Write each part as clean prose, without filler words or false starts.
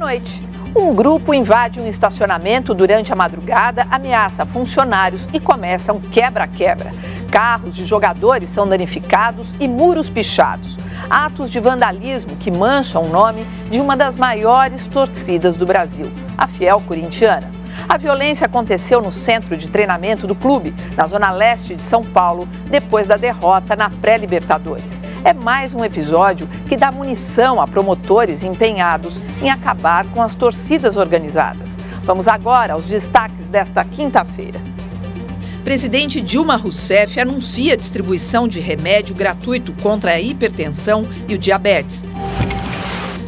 noite. Um grupo invade um estacionamento durante a madrugada, ameaça funcionários e começa um quebra-quebra. Carros de jogadores são danificados e muros pichados. Atos de vandalismo que mancham o nome de uma das maiores torcidas do Brasil, a Fiel Corintiana. A violência aconteceu no centro de treinamento do clube, na zona leste de São Paulo, depois da derrota na pré-Libertadores. É mais um episódio que dá munição a promotores empenhados em acabar com as torcidas organizadas. Vamos agora aos destaques desta quinta-feira. Presidente Dilma Rousseff anuncia a distribuição de remédio gratuito contra a hipertensão e o diabetes.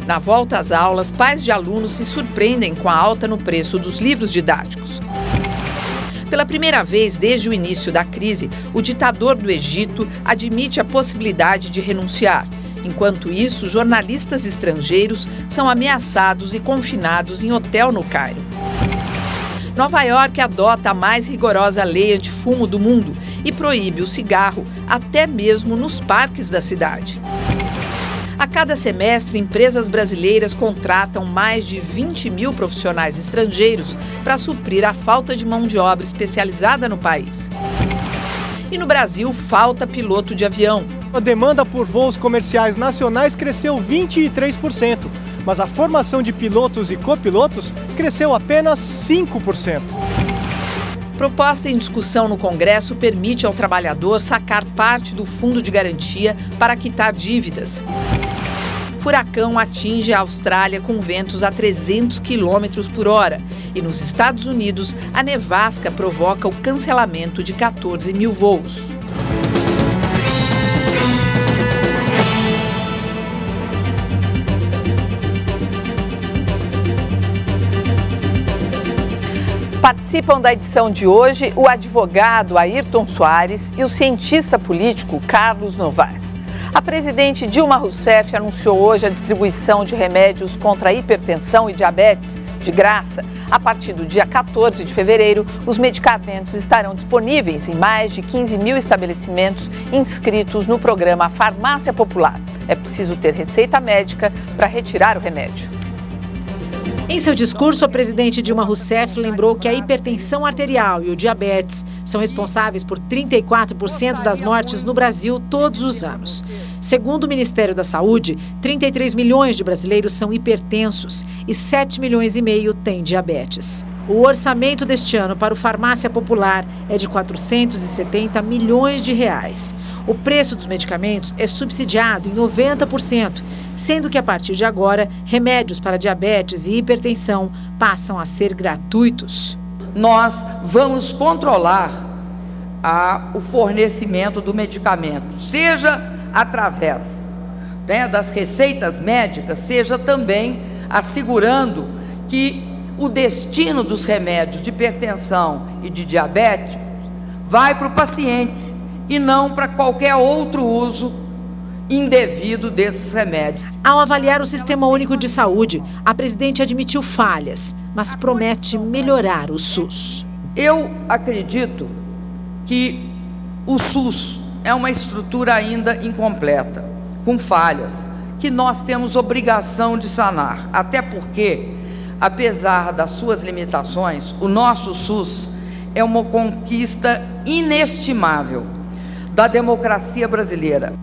Na volta às aulas, pais de alunos se surpreendem com a alta no preço dos livros didáticos. Pela primeira vez desde o início da crise, o ditador do Egito admite a possibilidade de renunciar. Enquanto isso, jornalistas estrangeiros são ameaçados e confinados em hotel no Cairo. Nova York adota a mais rigorosa lei antifumo do mundo e proíbe o cigarro até mesmo nos parques da cidade. A cada semestre, empresas brasileiras contratam mais de 20 mil profissionais estrangeiros para suprir a falta de mão de obra especializada no país. E no Brasil, falta piloto de avião. A demanda por voos comerciais nacionais cresceu 23%, mas a formação de pilotos e copilotos cresceu apenas 5%. Proposta em discussão no Congresso permite ao trabalhador sacar parte do fundo de garantia para quitar dívidas. Furacão atinge a Austrália com ventos a 300 km por hora. E nos Estados Unidos, a nevasca provoca o cancelamento de 14 mil voos. Participam da edição de hoje o advogado Ayrton Soares e o cientista político Carlos Novaes. A presidente Dilma Rousseff anunciou hoje a distribuição de remédios contra a hipertensão e diabetes de graça. A partir do dia 14 de fevereiro, os medicamentos estarão disponíveis em mais de 15 mil estabelecimentos inscritos no programa Farmácia Popular. É preciso ter receita médica para retirar o remédio. Em seu discurso, a presidente Dilma Rousseff lembrou que a hipertensão arterial e o diabetes são responsáveis por 34% das mortes no Brasil todos os anos. Segundo o Ministério da Saúde, 33 milhões de brasileiros são hipertensos e 7 milhões e meio têm diabetes. O orçamento deste ano para o Farmácia Popular é de 470 milhões de reais. O preço dos medicamentos é subsidiado em 90%, sendo que a partir de agora, remédios para diabetes e hipertensão passam a ser gratuitos. Nós vamos controlar o fornecimento do medicamento, seja através das receitas médicas, seja também assegurando que o destino dos remédios de hipertensão e de diabetes vai para o paciente e não para qualquer outro uso indevido desses remédios. Ao avaliar o Sistema Único de Saúde, a presidente admitiu falhas, mas promete melhorar o SUS. Eu acredito que o SUS é uma estrutura ainda incompleta, com falhas, que nós temos obrigação de sanar, até porque, apesar das suas limitações, o nosso SUS é uma conquista inestimável da democracia brasileira.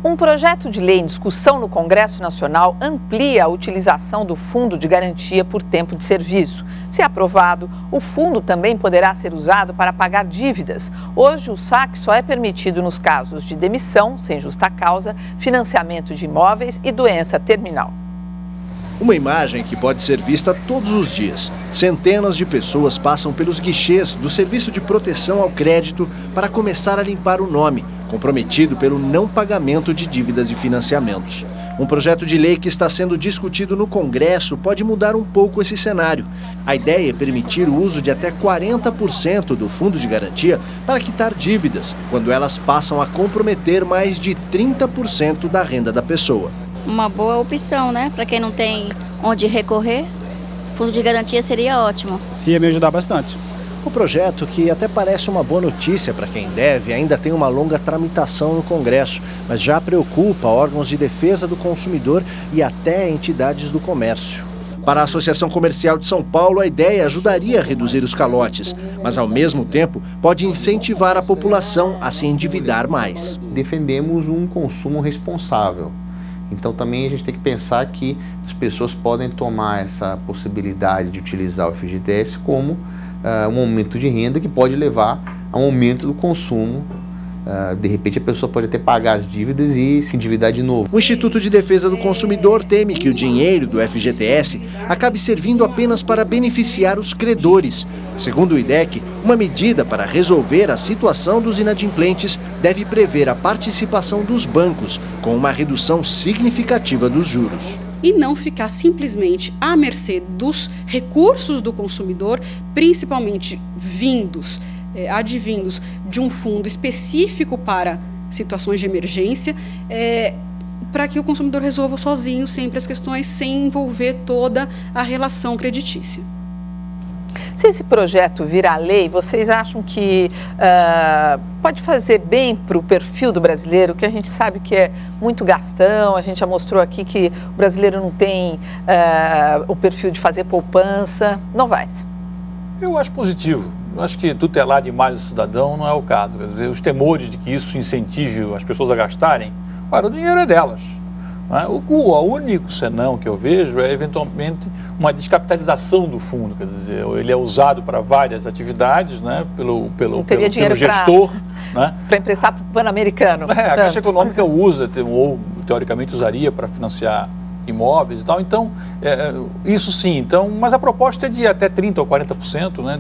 Um projeto de lei em discussão no Congresso Nacional amplia a utilização do Fundo de Garantia por Tempo de Serviço. Se aprovado, o fundo também poderá ser usado para pagar dívidas. Hoje, o saque só é permitido nos casos de demissão, sem justa causa, financiamento de imóveis e doença terminal. Uma imagem que pode ser vista todos os dias. Centenas de pessoas passam pelos guichês do Serviço de Proteção ao Crédito para começar a limpar o nome, comprometido pelo não pagamento de dívidas e financiamentos. Um projeto de lei que está sendo discutido no Congresso pode mudar um pouco esse cenário. A ideia é permitir o uso de até 40% do fundo de garantia para quitar dívidas, quando elas passam a comprometer mais de 30% da renda da pessoa. Uma boa opção, né? Para quem não tem onde recorrer, fundo de garantia seria ótimo. Ia me ajudar bastante. O projeto, que até parece uma boa notícia para quem deve, ainda tem uma longa tramitação no Congresso, mas já preocupa órgãos de defesa do consumidor e até entidades do comércio. Para a Associação Comercial de São Paulo, a ideia ajudaria a reduzir os calotes, mas ao mesmo tempo pode incentivar a população a se endividar mais. Defendemos um consumo responsável. Então também a gente tem que pensar que as pessoas podem tomar essa possibilidade de utilizar o FGTS como um aumento de renda que pode levar a um aumento do consumo. De repente a pessoa pode até pagar as dívidas e se endividar de novo. O Instituto de Defesa do Consumidor teme que o dinheiro do FGTS acabe servindo apenas para beneficiar os credores. Segundo o IDEC, uma medida para resolver a situação dos inadimplentes deve prever a participação dos bancos, com uma redução significativa dos juros. E não ficar simplesmente à mercê dos recursos do consumidor, principalmente advindos de um fundo específico para situações de emergência, para que o consumidor resolva sozinho sempre as questões, sem envolver toda a relação creditícia. Se esse projeto virar lei, vocês acham que pode fazer bem para o perfil do brasileiro, que a gente sabe que é muito gastão, a gente já mostrou aqui que o brasileiro não tem o perfil de fazer poupança, não vai? Eu acho positivo. Eu acho que tutelar demais o cidadão não é o caso. Quer dizer, os temores de que isso incentive as pessoas a gastarem, o dinheiro é delas. Não é? O único senão que eu vejo é, eventualmente, uma descapitalização do fundo. Quer dizer, ele é usado para várias atividades, né, pelo gestor. Para emprestar para o Pan-Americano. A Caixa Econômica usa, ou teoricamente usaria, para financiar imóveis e tal. Então, isso sim. Então, mas a proposta é de até 30% ou 40%, né,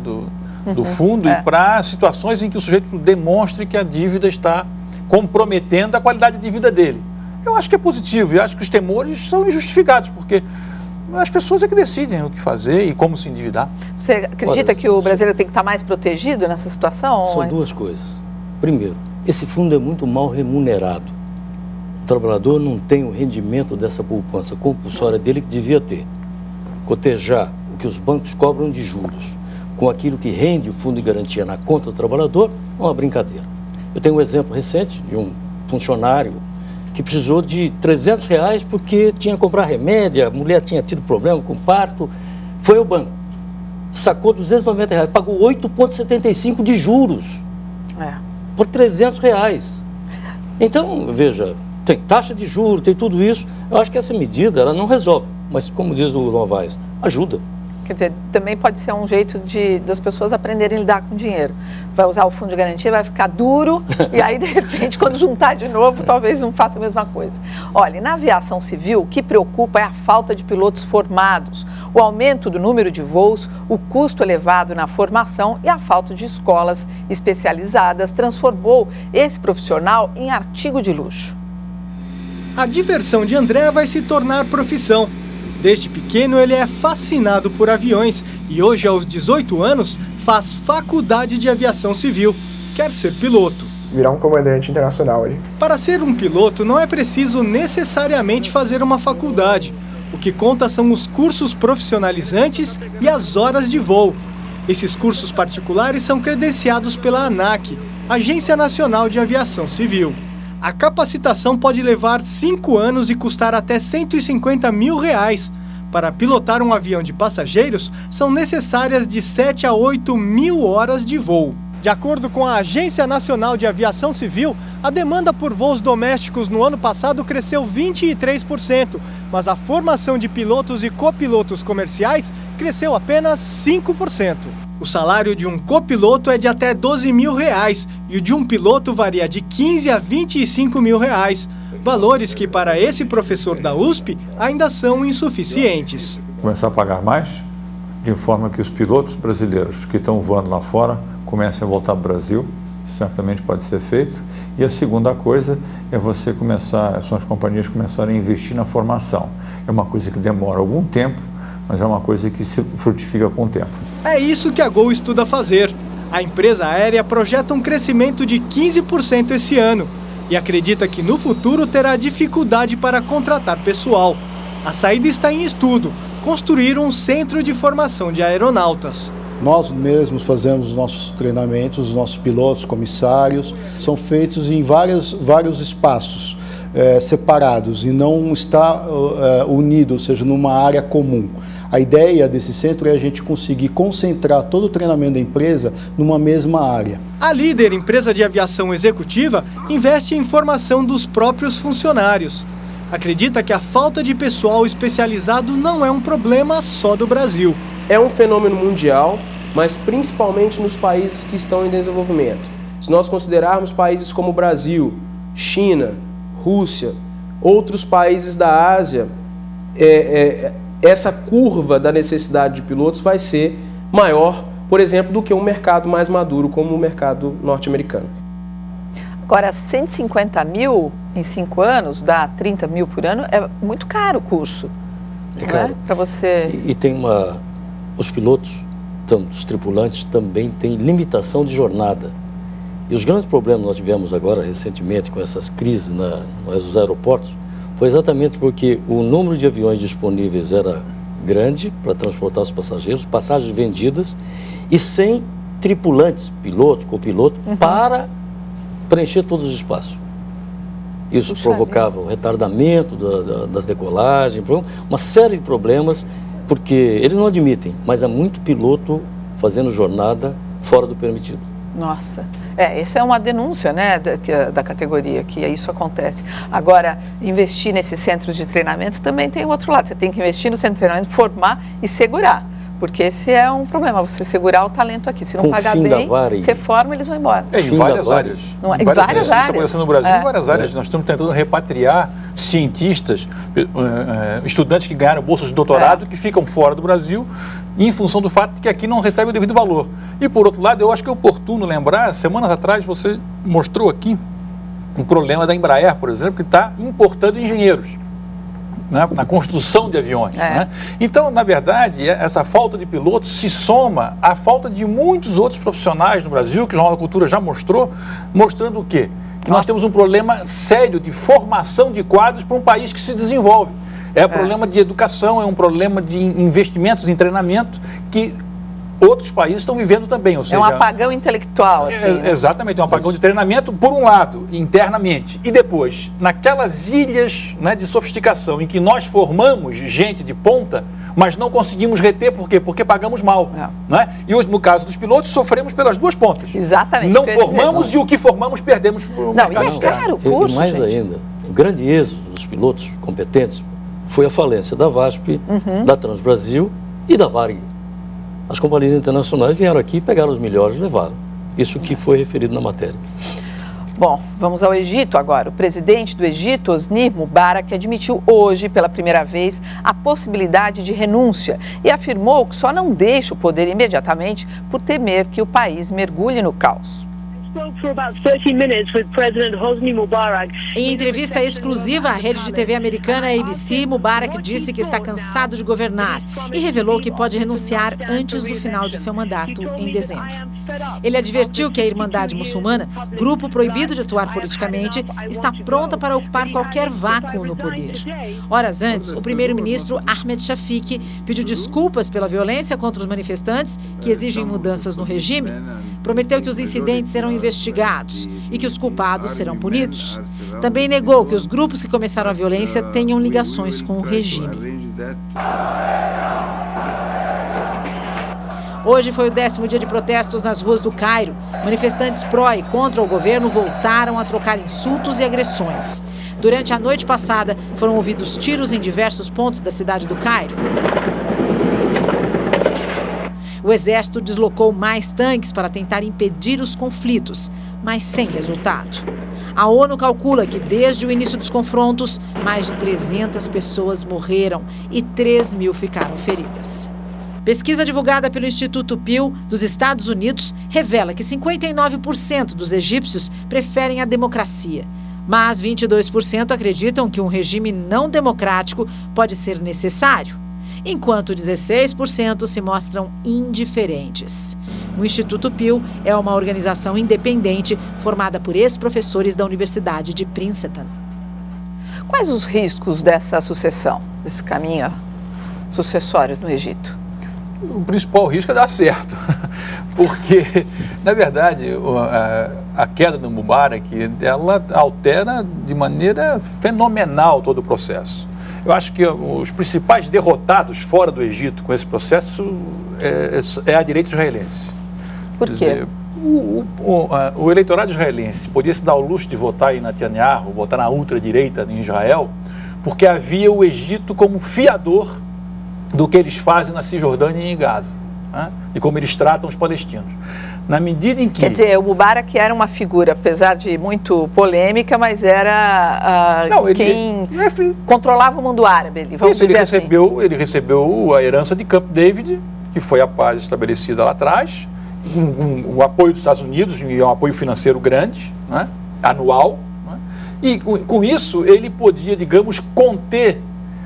do fundo, e para situações em que o sujeito demonstre que a dívida está comprometendo a qualidade de vida dele. Eu acho que é positivo e acho que os temores são injustificados, porque as pessoas é que decidem o que fazer e como se endividar. Você acredita que o brasileiro tem que estar mais protegido nessa situação? São duas coisas. Primeiro, esse fundo é muito mal remunerado. O trabalhador não tem o rendimento dessa poupança compulsória dele que devia ter. Cotejar o que os bancos cobram de juros com aquilo que rende o fundo de garantia na conta do trabalhador, é uma brincadeira. Eu tenho um exemplo recente de um funcionário que precisou de R$300 porque tinha que comprar remédio, a mulher tinha tido problema com parto, foi ao banco, sacou R$290, pagou 8,75 de juros por R$300. Então, veja, tem taxa de juros, tem tudo isso. Eu acho que essa medida ela não resolve, mas como diz o Novaes, ajuda. Quer dizer, também pode ser um jeito das pessoas aprenderem a lidar com dinheiro. Vai usar o fundo de garantia, vai ficar duro, e aí, de repente, quando juntar de novo, talvez não faça a mesma coisa. Olha, na aviação civil, o que preocupa é a falta de pilotos formados, o aumento do número de voos, o custo elevado na formação e a falta de escolas especializadas transformou esse profissional em artigo de luxo. A diversão de André vai se tornar profissão. Desde pequeno ele é fascinado por aviões e hoje, aos 18 anos, faz faculdade de aviação civil. Quer ser piloto. Virar um comandante internacional ali. Para ser um piloto não é preciso necessariamente fazer uma faculdade. O que conta são os cursos profissionalizantes e as horas de voo. Esses cursos particulares são credenciados pela ANAC, Agência Nacional de Aviação Civil. A capacitação pode levar 5 anos e custar até R$150 mil. Para pilotar um avião de passageiros, são necessárias de 7 a 8 mil horas de voo. De acordo com a Agência Nacional de Aviação Civil, a demanda por voos domésticos no ano passado cresceu 23%, mas a formação de pilotos e copilotos comerciais cresceu apenas 5%. O salário de um copiloto é de até R$12 mil e o de um piloto varia de 15 a 25 mil reais. Valores que para esse professor da USP ainda são insuficientes. Começar a pagar mais, de forma que os pilotos brasileiros que estão voando lá fora comecem a voltar para o Brasil, certamente pode ser feito. E a segunda coisa é você começar, são as companhias começarem a investir na formação. É uma coisa que demora algum tempo, mas é uma coisa que se frutifica com o tempo. É isso que a Gol estuda fazer. A empresa aérea projeta um crescimento de 15% esse ano e acredita que no futuro terá dificuldade para contratar pessoal. A saída está em estudo, construir um centro de formação de aeronautas. Nós mesmos fazemos os nossos treinamentos, os nossos pilotos, comissários, são feitos em vários espaços separados e não está unido, ou seja, numa área comum. A ideia desse centro é a gente conseguir concentrar todo o treinamento da empresa numa mesma área. A Líder, empresa de aviação executiva, investe em formação dos próprios funcionários. Acredita que a falta de pessoal especializado não é um problema só do Brasil. É um fenômeno mundial, mas principalmente nos países que estão em desenvolvimento. Se nós considerarmos países como o Brasil, China, Rússia, outros países da Ásia, essa curva da necessidade de pilotos vai ser maior, por exemplo, do que um mercado mais maduro como o mercado norte-americano. Agora, 150 mil em 5 anos, dá 30 mil por ano, é muito caro o curso. É caro. Para você... E tem os pilotos, os tripulantes, também têm limitação de jornada. E os grandes problemas que nós tivemos agora, recentemente, com essas crises nos aeroportos, foi exatamente porque o número de aviões disponíveis era grande para transportar os passageiros, passagens vendidas, e sem tripulantes, piloto, copiloto, para preencher todos os espaços. Isso provocava o retardamento das decolagens, uma série de problemas, porque eles não admitem, mas há muito piloto fazendo jornada fora do permitido. Nossa, essa é uma denúncia, né, da categoria, que isso acontece. Agora, investir nesse centro de treinamento também tem o outro lado. Você tem que investir no centro de treinamento, formar e segurar. Porque esse é um problema, você segurar o talento aqui. Se não pagar bem, você forma, eles vão embora. Em várias áreas. Em várias áreas. Isso está acontecendo no Brasil, em várias áreas. Nós estamos tentando repatriar cientistas, estudantes que ganharam bolsas de doutorado, que ficam fora do Brasil, em função do fato de que aqui não recebem o devido valor. E, por outro lado, eu acho que é oportuno lembrar, semanas atrás você mostrou aqui um problema da Embraer, por exemplo, que está importando engenheiros na construção de aviões. Né? Então, na verdade, essa falta de pilotos se soma à falta de muitos outros profissionais no Brasil, que o Jornal da Cultura já mostrou, mostrando o quê? Que nós temos um problema sério de formação de quadros para um país que se desenvolve. É um problema de educação, é um problema de investimentos em treinamento que outros países estão vivendo também. Ou seja, é um apagão intelectual. Assim, né? Exatamente, é um apagão de treinamento, por um lado, internamente, e depois, naquelas ilhas, né, de sofisticação em que nós formamos gente de ponta, mas não conseguimos reter, por quê? Porque pagamos mal. Né? E hoje, no caso dos pilotos, sofremos pelas duas pontas. Exatamente. Não formamos e o que formamos perdemos para o mercado externo. Claro, o curso, e mais ainda, o grande êxito dos pilotos competentes foi a falência da VASP, da Transbrasil e da Varig. As companhias internacionais vieram aqui, pegaram os melhores e levaram. Isso que foi referido na matéria. Bom, vamos ao Egito agora. O presidente do Egito, Hosni Mubarak, admitiu hoje, pela primeira vez, a possibilidade de renúncia e afirmou que só não deixa o poder imediatamente por temer que o país mergulhe no caos. Em entrevista exclusiva à rede de TV americana ABC, Mubarak disse que está cansado de governar e revelou que pode renunciar antes do final de seu mandato, em dezembro. Ele advertiu que a Irmandade Muçulmana, grupo proibido de atuar politicamente, está pronta para ocupar qualquer vácuo no poder. Horas antes, o primeiro-ministro Ahmed Shafik pediu desculpas pela violência contra os manifestantes que exigem mudanças no regime. Prometeu que os incidentes serão investigados e que os culpados serão punidos. Também negou que os grupos que começaram a violência tenham ligações com o regime. Hoje foi o 10º dia de protestos nas ruas do Cairo. Manifestantes pró e contra o governo voltaram a trocar insultos e agressões. Durante a noite passada, foram ouvidos tiros em diversos pontos da cidade do Cairo. O exército deslocou mais tanques para tentar impedir os conflitos, mas sem resultado. A ONU calcula que, desde o início dos confrontos, mais de 300 pessoas morreram e 3.000 ficaram feridas. Pesquisa divulgada pelo Instituto Pew dos Estados Unidos revela que 59% dos egípcios preferem a democracia, mas 22% acreditam que um regime não democrático pode ser necessário, enquanto 16% se mostram indiferentes. O Instituto Pew é uma organização independente formada por ex-professores da Universidade de Princeton. Quais os riscos dessa sucessão, desse caminho sucessório no Egito? O principal risco é dar certo, porque, na verdade, a queda do Mubarak, ela altera de maneira fenomenal todo o processo. Eu acho que os principais derrotados fora do Egito com esse processo é a direita israelense. Por quê? Quer dizer, o eleitorado israelense podia se dar o luxo de votar em Netanyahu, votar na ultradireita em Israel, porque havia o Egito como fiador do que eles fazem na Cisjordânia e em Gaza, né? E como eles tratam os palestinos. Na medida em que... Quer dizer, o Mubarak era uma figura, apesar de muito polêmica, mas era quem controlava o mundo árabe. Ele recebeu a herança de Camp David, que foi a paz estabelecida lá atrás, o apoio dos Estados Unidos, e um apoio financeiro grande, né, anual, né, e com isso ele podia, digamos, conter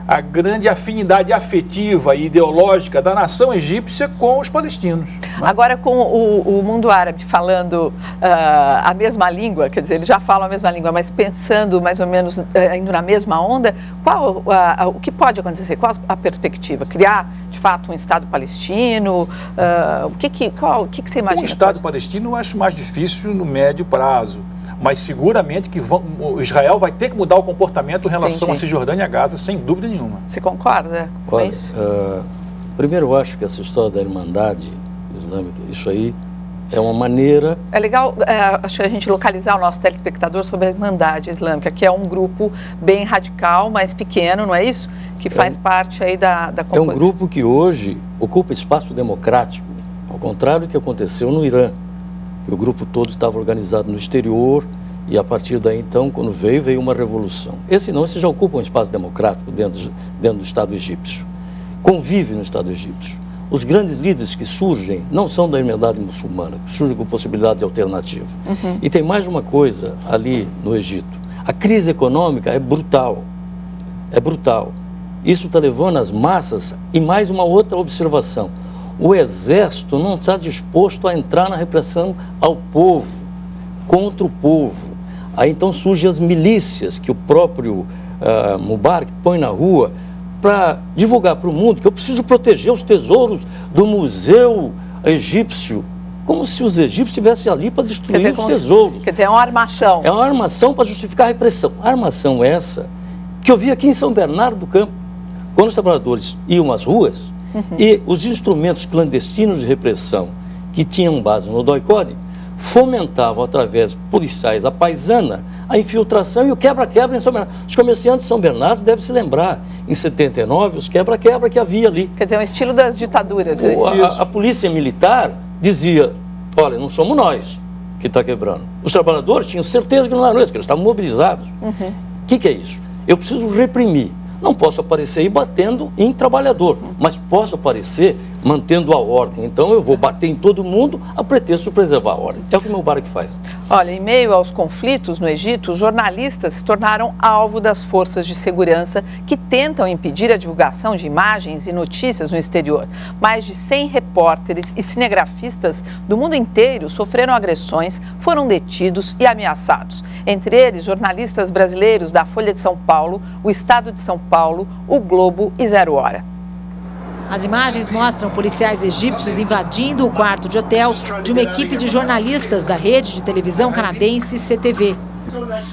a grande afinidade afetiva e ideológica da nação egípcia com os palestinos. Agora, com o mundo árabe falando a mesma língua, quer dizer, eles já falam a mesma língua, mas pensando mais ou menos, indo na mesma onda, o que pode acontecer? Qual a perspectiva? Criar, de fato, um Estado palestino? O que você imagina? Um Estado palestino eu acho mais difícil no médio prazo, mas seguramente que Israel vai ter que mudar o comportamento em relação a Cisjordânia e a Gaza, sem dúvida nenhuma. Você concorda com isso? Primeiro, eu acho que essa história da Irmandade Islâmica, isso aí é uma maneira... É legal acho que a gente localizar o nosso telespectador sobre a Irmandade Islâmica, que é um grupo bem radical, mas pequeno, não é isso? Que faz parte aí da composição. É um grupo que hoje ocupa espaço democrático, ao contrário do que aconteceu no Irã. O grupo todo estava organizado no exterior e a partir daí, então, quando veio uma revolução. Esse já ocupa um espaço democrático dentro do Estado egípcio. Convive no Estado egípcio. Os grandes líderes que surgem não são da Irmandade muçulmana, surgem com possibilidade de alternativa. E tem mais uma coisa ali no Egito. A crise econômica é brutal. É brutal. Isso está levando as massas. E mais uma outra observação. O exército não está disposto a entrar na repressão ao povo, contra o povo. Aí então surgem as milícias que o próprio Mubarak põe na rua para divulgar para o mundo que eu preciso proteger os tesouros do museu egípcio, como se os egípcios estivessem ali para destruir os tesouros. Quer dizer, é uma armação. É uma armação para justificar a repressão. A armação essa que eu vi aqui em São Bernardo do Campo, quando os trabalhadores iam às ruas, e os instrumentos clandestinos de repressão que tinham base no DOI-CODE fomentavam, através de policiais, a paisana, a infiltração e o quebra-quebra em São Bernardo. Os comerciantes de São Bernardo devem se lembrar, em 79, os quebra-quebra que havia ali. Quer dizer, é um estilo das ditaduras. A polícia militar dizia, olha, não somos nós que está quebrando. Os trabalhadores tinham certeza que não eram eles, que eles estavam mobilizados. O que é isso? Eu preciso reprimir. Não posso aparecer aí batendo em trabalhador, mas posso aparecer mantendo a ordem. Então eu vou bater em todo mundo a pretexto de preservar a ordem. É o que o Mubarak faz. Olha, em meio aos conflitos no Egito, os jornalistas se tornaram alvo das forças de segurança que tentam impedir a divulgação de imagens e notícias no exterior. Mais de 100 repórteres e cinegrafistas do mundo inteiro sofreram agressões, foram detidos e ameaçados. Entre eles, jornalistas brasileiros da Folha de São Paulo, o Estado de São Paulo, o Globo e Zero Hora. As imagens mostram policiais egípcios invadindo o quarto de hotel de uma equipe de jornalistas da rede de televisão canadense CTV.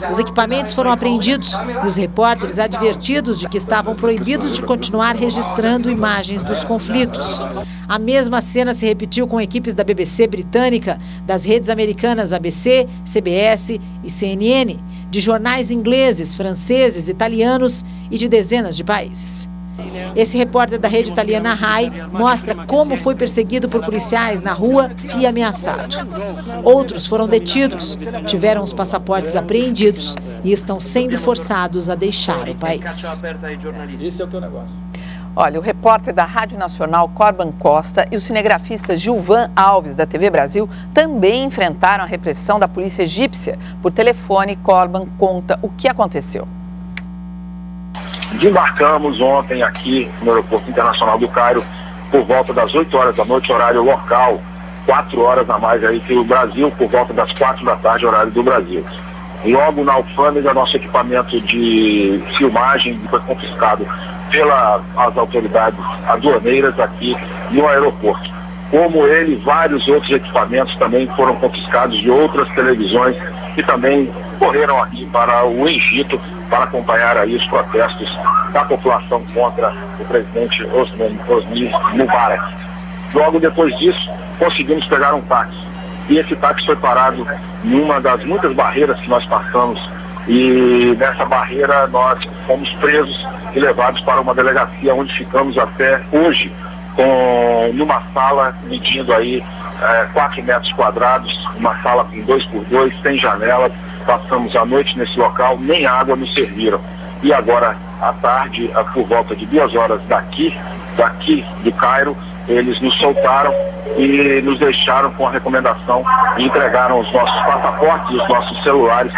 Os equipamentos foram apreendidos e os repórteres advertidos de que estavam proibidos de continuar registrando imagens dos conflitos. A mesma cena se repetiu com equipes da BBC britânica, das redes americanas ABC, CBS e CNN, de jornais ingleses, franceses, italianos e de dezenas de países. Esse repórter da rede italiana RAI mostra como foi perseguido por policiais na rua e ameaçado. Outros foram detidos, tiveram os passaportes apreendidos e estão sendo forçados a deixar o país. Esse é o teu negócio. Olha, o repórter da Rádio Nacional, Corban Costa, e o cinegrafista Gilvan Alves, da TV Brasil, também enfrentaram a repressão da polícia egípcia. Por telefone, Corban conta o que aconteceu. Desembarcamos ontem aqui no Aeroporto Internacional do Cairo por volta das 8 horas da noite, horário local, 4 horas a mais aí que o Brasil, por volta das 4 da tarde, horário do Brasil. Logo na alfândega, nosso equipamento de filmagem foi confiscado pelas autoridades aduaneiras aqui no aeroporto. Como ele, vários outros equipamentos também foram confiscados de outras televisões que também correram aqui para o Egito para acompanhar aí os protestos da população contra o presidente Hosni Mubarak. Logo depois disso, conseguimos pegar um táxi. E esse táxi foi parado em uma das muitas barreiras que nós passamos. E nessa barreira nós fomos presos e levados para uma delegacia onde ficamos até hoje, numa sala medindo aí 4 metros quadrados, uma sala com 2x2, sem janelas. Passamos a noite nesse local, nem água nos serviram. E agora, à tarde, por volta de 2 horas daqui do Cairo, eles nos soltaram e nos deixaram com a recomendação e entregaram os nossos passaportes, os nossos celulares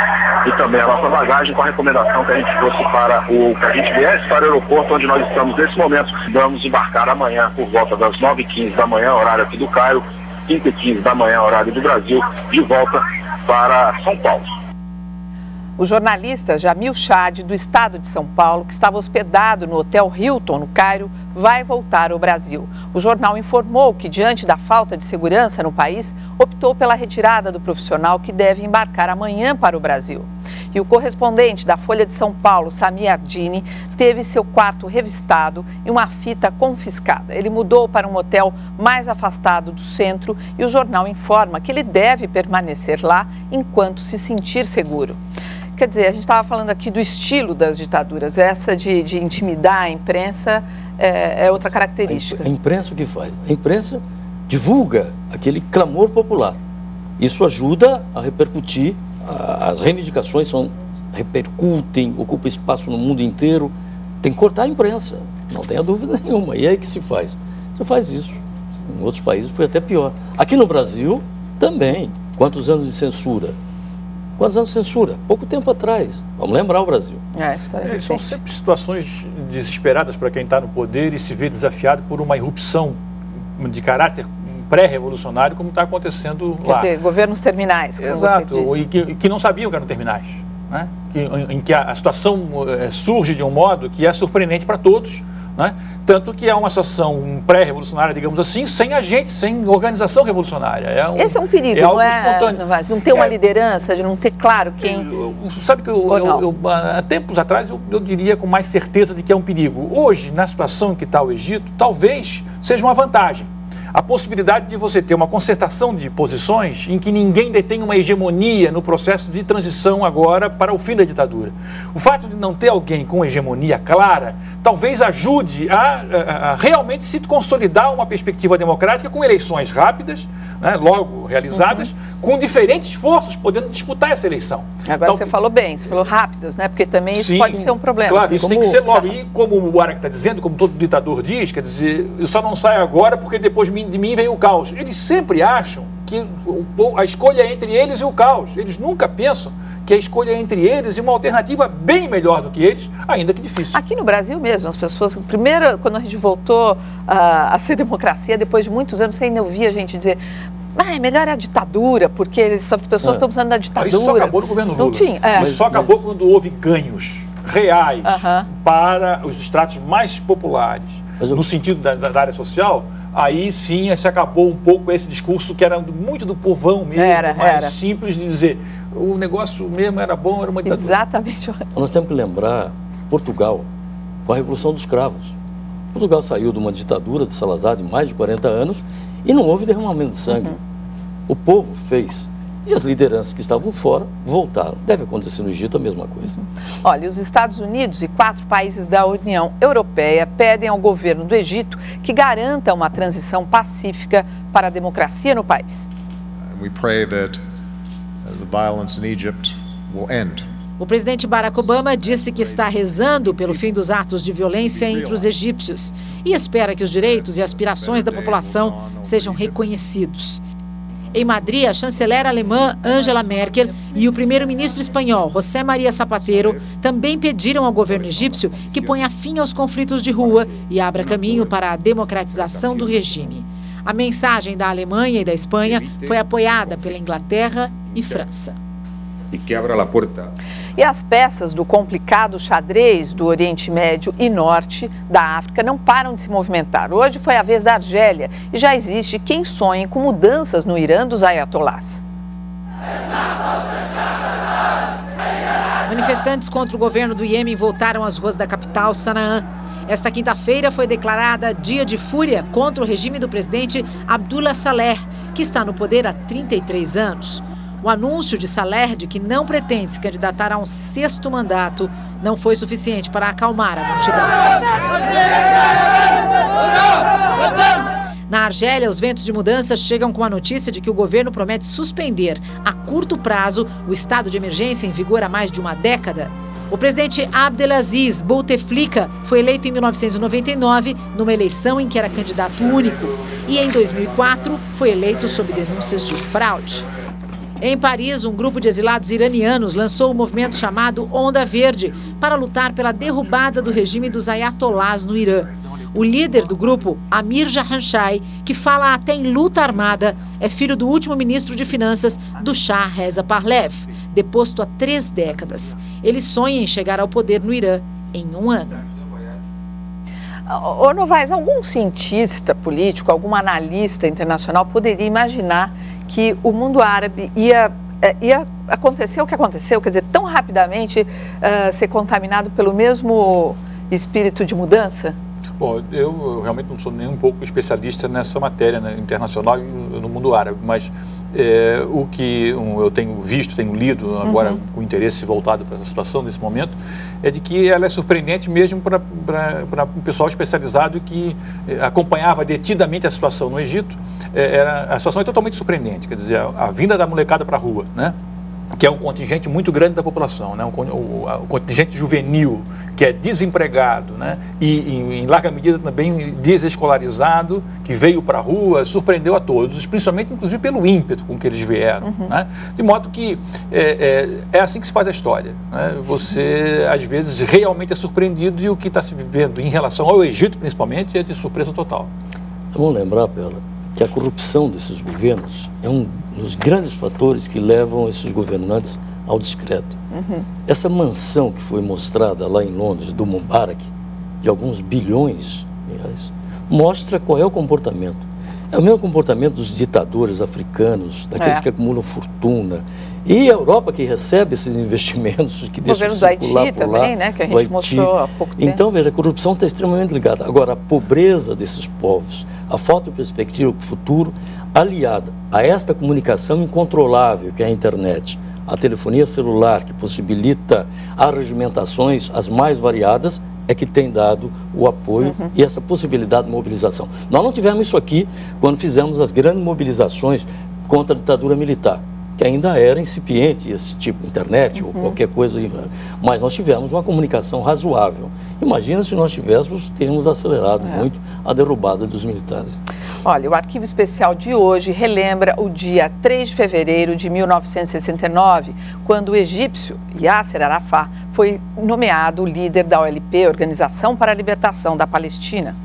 e também a nossa bagagem, com a recomendação que a gente viesse para o aeroporto onde nós estamos nesse momento. Vamos embarcar amanhã por volta das 9h15 da manhã, horário aqui do Cairo, 5h15 da manhã, horário do Brasil, de volta para São Paulo. O jornalista Jamil Chad, do estado de São Paulo, que estava hospedado no Hotel Hilton, no Cairo, vai voltar ao Brasil. O jornal informou que, diante da falta de segurança no país, optou pela retirada do profissional, que deve embarcar amanhã para o Brasil. E o correspondente da Folha de São Paulo, Sami Ardini, teve seu quarto revistado e uma fita confiscada. Ele mudou para um hotel mais afastado do centro e o jornal informa que ele deve permanecer lá enquanto se sentir seguro. Quer dizer, a gente estava falando aqui do estilo das ditaduras, essa de intimidar a imprensa é outra característica. A imprensa o que faz? A imprensa divulga aquele clamor popular. Isso ajuda a repercutir, as reivindicações repercutem, ocupam espaço no mundo inteiro. Tem que cortar a imprensa, não tenha dúvida nenhuma. E aí que se faz? Você faz isso. Em outros países foi até pior. Aqui no Brasil também. Quantos anos de censura? Quantos anos de censura? Pouco tempo atrás. Vamos lembrar o Brasil. São sempre situações desesperadas para quem está no poder e se vê desafiado por uma irrupção de caráter pré-revolucionário, como está acontecendo lá. Quer dizer, governos terminais, como Exato, você disse. E que não sabiam que eram terminais. Né? Em que a situação surge de um modo que é surpreendente para todos. Né? Tanto que é uma situação pré-revolucionária, digamos assim, sem agente, sem organização revolucionária. Esse é um perigo, é algo espontâneo. Não ter uma liderança, de não ter claro quem... Sabe que há tempos atrás eu diria com mais certeza de que é um perigo. Hoje, na situação em que está o Egito, talvez seja uma vantagem. A possibilidade de você ter uma concertação de posições em que ninguém detém uma hegemonia no processo de transição agora para o fim da ditadura. O fato de não ter alguém com hegemonia clara, talvez ajude a realmente se consolidar uma perspectiva democrática com eleições rápidas, né, logo realizadas, com diferentes forças podendo disputar essa eleição. Agora você falou bem, você falou rápidas, né? Porque também isso pode ser um problema. Claro, assim, isso tem que ser logo. E como o Mubarak está dizendo, como todo ditador diz, quer dizer, eu só não saio agora porque depois de mim vem o caos. Eles sempre acham que a escolha é entre eles e o caos. Eles nunca pensam que a escolha é entre eles e uma alternativa bem melhor do que eles, ainda que difícil. Aqui no Brasil mesmo, as pessoas, primeiro, quando a gente voltou a ser democracia, depois de muitos anos, você ainda ouvia a gente dizer, melhor é a ditadura, porque essas pessoas estão usando da ditadura. Isso só acabou no governo Lula. Não tinha. Isso só acabou quando houve ganhos reais para os estratos mais populares, no sentido da área social. Aí sim se acabou um pouco esse discurso que era muito do povão mesmo, mais simples de dizer, o negócio mesmo era bom, era uma ditadura. Exatamente. Nós temos que lembrar, Portugal foi a Revolução dos Cravos. Portugal saiu de uma ditadura de Salazar de mais de 40 anos e não houve derramamento de sangue. O povo fez. E as lideranças que estavam fora voltaram. Deve acontecer no Egito a mesma coisa. Olha, os Estados Unidos e 4 países da União Europeia pedem ao governo do Egito que garanta uma transição pacífica para a democracia no país. We pray that the violence in Egypt will end. O presidente Barack Obama disse que está rezando pelo fim dos atos de violência entre os egípcios e espera que os direitos e aspirações da população sejam reconhecidos. Em Madrid, a chanceler alemã Angela Merkel e o primeiro-ministro espanhol José María Zapatero também pediram ao governo egípcio que ponha fim aos conflitos de rua e abra caminho para a democratização do regime. A mensagem da Alemanha e da Espanha foi apoiada pela Inglaterra e França. E que abra a porta. E as peças do complicado xadrez do Oriente Médio e Norte da África não param de se movimentar. Hoje foi a vez da Argélia e já existe quem sonhe com mudanças no Irã dos ayatolás. Manifestantes contra o governo do Iêmen voltaram às ruas da capital, Sanaá. Esta quinta-feira foi declarada dia de fúria contra o regime do presidente Abdullah Saleh, que está no poder há 33 anos. O anúncio de Saleh de que não pretende se candidatar a um 6º mandato não foi suficiente para acalmar a multidão. Na Argélia, os ventos de mudança chegam com a notícia de que o governo promete suspender, a curto prazo, o estado de emergência em vigor há mais de uma década. O presidente Abdelaziz Bouteflika foi eleito em 1999, numa eleição em que era candidato único. E em 2004, foi eleito sob denúncias de fraude. Em Paris, um grupo de exilados iranianos lançou o movimento chamado Onda Verde para lutar pela derrubada do regime dos ayatolás no Irã. O líder do grupo, Amir Jahanshai, que fala até em luta armada, é filho do último ministro de Finanças do Shah Reza Pahlavi, deposto há 3 décadas. Ele sonha em chegar ao poder no Irã em 1 ano. Ô Novaes, algum cientista político, algum analista internacional poderia imaginar que o mundo árabe ia acontecer o que aconteceu, quer dizer, tão rapidamente ser contaminado pelo mesmo espírito de mudança? Bom, eu realmente não sou nem um pouco especialista nessa matéria, né, internacional e no mundo árabe, mas o que eu tenho visto, tenho lido agora com interesse voltado para essa situação nesse momento, é de que ela é surpreendente mesmo para o pessoal especializado que acompanhava detidamente a situação no Egito. A situação é totalmente surpreendente, quer dizer, a vinda da molecada para a rua, né? Que é um contingente muito grande da população, né? O contingente juvenil, que é desempregado, né? E em larga medida também desescolarizado, que veio para a rua, surpreendeu a todos, principalmente, inclusive, pelo ímpeto com que eles vieram. Né? De modo que é assim que se faz a história. Né? Você, às vezes, realmente é surpreendido e o que está se vivendo em relação ao Egito, principalmente, é de surpresa total. Vamos lembrar, Pela, que a corrupção desses governos é um dos grandes fatores que levam esses governantes ao descrédito. Essa mansão que foi mostrada lá em Londres, do Mubarak, de alguns bilhões de reais, mostra qual é o comportamento. É o mesmo comportamento dos ditadores africanos, daqueles que acumulam fortuna. E a Europa que recebe esses investimentos, que deixam circular por lá. O governo do Haiti também, né, que a gente mostrou há pouco tempo. Então, veja, a corrupção está extremamente ligada. Agora, a pobreza desses povos, a falta de perspectiva para o futuro, aliada a esta comunicação incontrolável que é a internet, a telefonia celular, que possibilita arregimentações as mais variadas, é que tem dado o apoio e essa possibilidade de mobilização. Nós não tivemos isso aqui quando fizemos as grandes mobilizações contra a ditadura militar, que ainda era incipiente esse tipo de internet ou qualquer coisa, mas nós tivemos uma comunicação razoável. Imagina se nós teríamos acelerado muito a derrubada dos militares. Olha, o Arquivo Especial de hoje relembra o dia 3 de fevereiro de 1969, quando o egípcio Yasser Arafat foi nomeado líder da OLP, Organização para a Libertação da Palestina.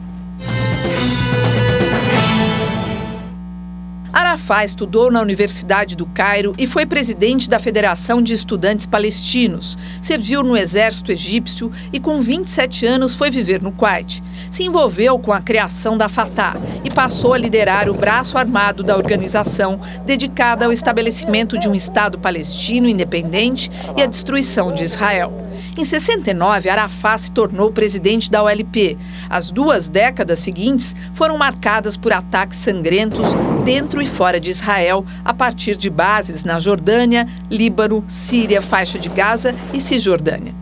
Arafat estudou na Universidade do Cairo e foi presidente da Federação de Estudantes Palestinos. Serviu no exército egípcio e com 27 anos foi viver no Kuwait. Se envolveu com a criação da Fatah e passou a liderar o braço armado da organização, dedicada ao estabelecimento de um Estado palestino independente e à destruição de Israel. Em 69, Arafat se tornou presidente da OLP. As 2 décadas seguintes foram marcadas por ataques sangrentos dentro e fora de Israel, a partir de bases na Jordânia, Líbano, Síria, Faixa de Gaza e Cisjordânia.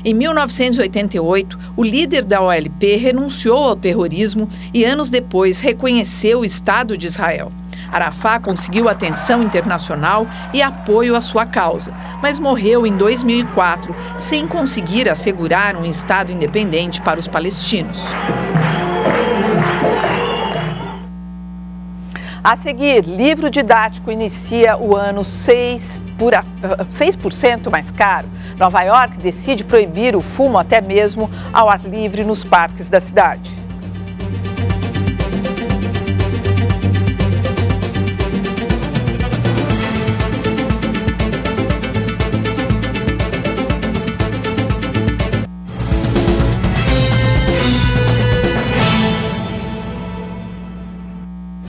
Em 1988, o líder da OLP renunciou ao terrorismo e, anos depois, reconheceu o Estado de Israel. Arafat conseguiu atenção internacional e apoio à sua causa, mas morreu em 2004, sem conseguir assegurar um Estado independente para os palestinos. A seguir, livro didático inicia o ano 6% mais caro. Nova York decide proibir o fumo até mesmo ao ar livre nos parques da cidade.